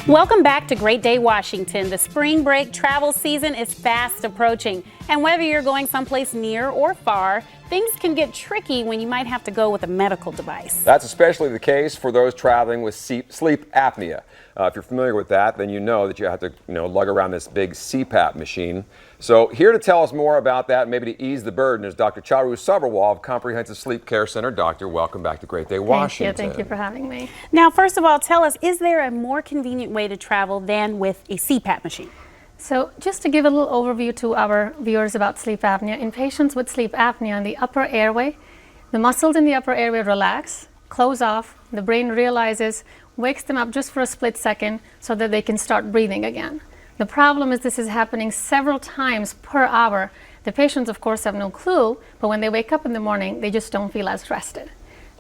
Welcome back to Great Day, Washington. The spring break travel season is fast approaching. And whether you're going someplace near or far, things can get tricky when you might have to go with a medical device. That's especially the case for those traveling with sleep apnea. If you're familiar with that, then you know that you have to lug around this big CPAP machine. So here to tell us more about that, maybe to ease the burden, is Dr. Charu Sabharwal of Comprehensive Sleep Care Center. Doctor, welcome back to Great Day, Washington. Thank you for having me. Now, first of all, tell us, is there a more convenient way to travel than with a CPAP machine? So just to give a little overview to our viewers about sleep apnea, in patients with sleep apnea in the upper airway, the muscles in the upper airway relax, close off, the brain realizes, wakes them up just for a split second so that they can start breathing again. The problem is this is happening several times per hour. The patients, of course, have no clue, but when they wake up in the morning, they just don't feel as rested.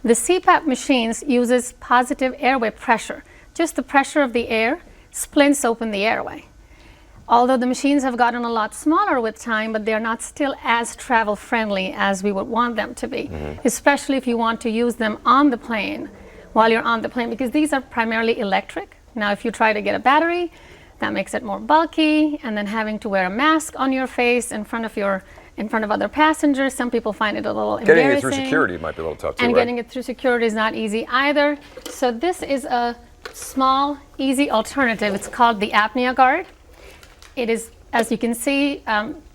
The CPAP machines uses positive airway pressure. Just the pressure of the air splints open the airway. Although the machines have gotten a lot smaller with time, but they're not still as travel friendly as we would want them to be, especially if you want to use them on the plane while you're on the plane, because these are primarily electric. Now, if you try to get a battery, that makes it more bulky, and then having to wear a mask on your face in front of other passengers, some people find it a little embarrassing. Getting it through security might be a little tough too, and right? getting it through security is not easy either. So this is a small, easy alternative. It's called the Apnea Guard. It is, as you can see,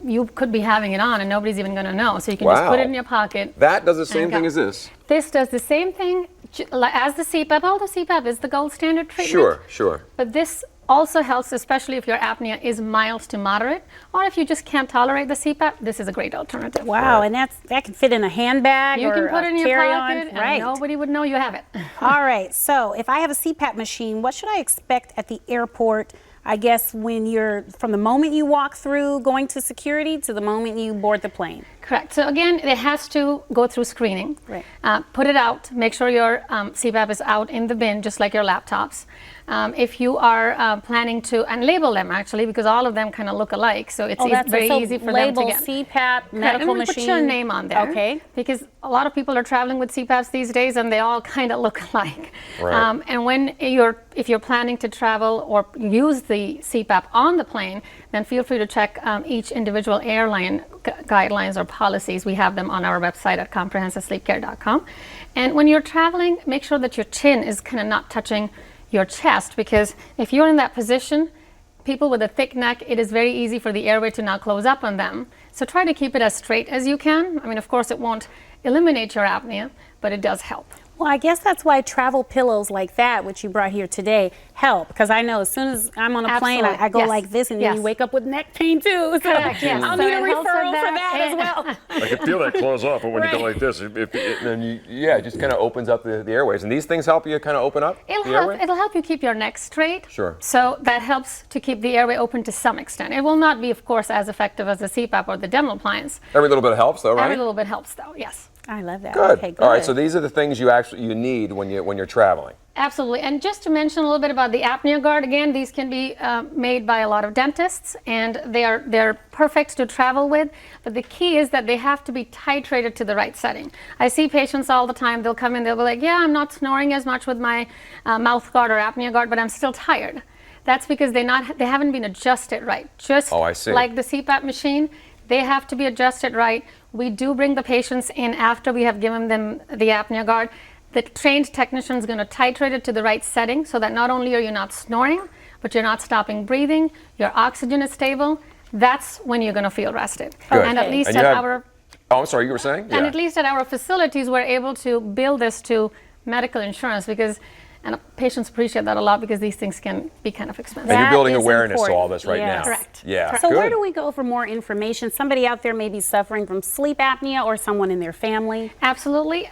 you could be having it on and nobody's even going to know. So you can just put it in your pocket. That does the same thing as this? This does the same thing as the CPAP. Although CPAP is the gold standard treatment. Sure. But this also helps, especially if your apnea is mild to moderate, or if you just can't tolerate the CPAP, this is a great alternative. Wow, and that can fit in a handbag you or can put it in your carry-on. pocket, and nobody would know you have it. All right, so if I have a CPAP machine, what should I expect at the airport? I guess from the moment you walk through going to security to the moment you board the plane. Correct. So again, it has to go through screening. Right. Put it out. Make sure your CPAP is out in the bin, just like your laptops. If you are planning to, and label them actually, because all of them kind of look alike, so it's very easy for them to get. CPAP, medical machine. Put your name on there. Okay. Because a lot of people are traveling with CPAPs these days, and they all kind of look alike. Right. And if you're planning to travel or use the CPAP on the plane, then feel free to check each individual airline guidelines or policies. We have them on our website at comprehensivesleepcare.com. And when you're traveling, make sure that your chin is kind of not touching your chest, because if you're in that position, people with a thick neck, it is very easy for the airway to not close up on them. So try to keep it as straight as you can. I mean, of course, it won't eliminate your apnea, but it does help. Well, I guess that's why travel pillows like that, which you brought here today, help. Because I know as soon as I'm on a plane, I go like this, and then you wake up with neck pain too. So Correct, yes. I'll need a referral for that as well. I can feel that close off, but when you go like this, it just kind of opens up the airways. And these things help you kind of open up the airway? It'll help you keep your neck straight. Sure. So that helps to keep the airway open to some extent. It will not be, of course, as effective as the CPAP or the dental appliance. Every little bit helps, though, right? Every little bit helps, though, yes. I love that. Good. Okay, good. All right, so these are the things you need when you're traveling. Absolutely. And just to mention a little bit about the Apnea Guard, again, these can be made by a lot of dentists, and they're perfect to travel with. But the key is that they have to be titrated to the right setting. I see patients all the time. They'll come in, they'll be like, yeah, I'm not snoring as much with my mouth guard or apnea guard, but I'm still tired. That's because they haven't been adjusted right. Just like the CPAP machine, they have to be adjusted right. We do bring the patients in after we have given them the apnea guard. The trained technician is going to titrate it to the right setting so that not only are you not snoring, but you're not stopping breathing, your oxygen is stable. That's when you're going to feel rested. Good. And at least Oh, I'm sorry, you were saying? And at least at our facilities, we're able to bill this to medical insurance, and patients appreciate that a lot, because these things can be kind of expensive. And you're building awareness to all this right now. Correct. Yeah. So where do we go for more information? Somebody out there may be suffering from sleep apnea, or someone in their family. Absolutely.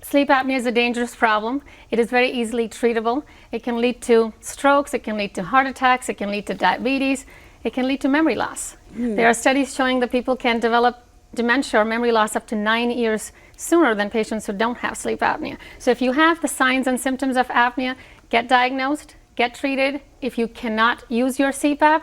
Sleep apnea is a dangerous problem. It is very easily treatable. It can lead to strokes, it can lead to heart attacks, it can lead to diabetes, it can lead to memory loss. There are studies showing that people can develop dementia or memory loss up to 9 years sooner than patients who don't have sleep apnea. So if you have the signs and symptoms of apnea, get diagnosed, get treated. If you cannot use your CPAP,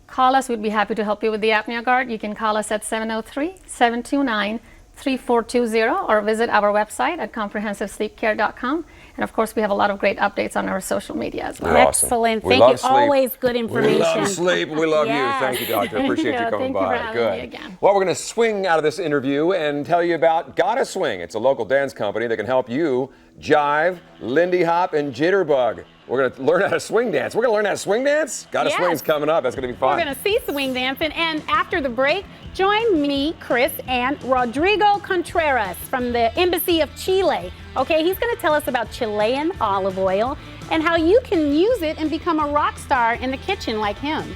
call us. We'd be happy to help you with the Apnea Guard. You can call us at 703-729-3888. 888-866-3420 or visit our website at comprehensivesleepcare.com. And of course, we have a lot of great updates on our social media as well. You're awesome. Excellent. We Thank love you. sleep. Always good information. We love sleep. We love you. Yes. Thank you, doctor. Appreciate you coming Thank you by. for having Good. me again. Well, we're going to swing out of this interview and tell you about Gotta Swing. It's a local dance company that can help you jive, Lindy hop, and jitterbug. We're going to learn how to swing dance. We're going to learn how to swing dance? Gotta Yes. Swing's coming up. That's going to be fun. We're going to see swing dancing. And after the break, join me, Chris, and Rodrigo Contreras from the Embassy of Chile. Okay, he's going to tell us about Chilean olive oil and how you can use it and become a rock star in the kitchen like him.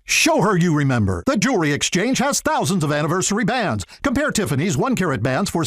Show her you remember. The Jewelry Exchange has thousands of anniversary bands. Compare Tiffany's 1-carat bands for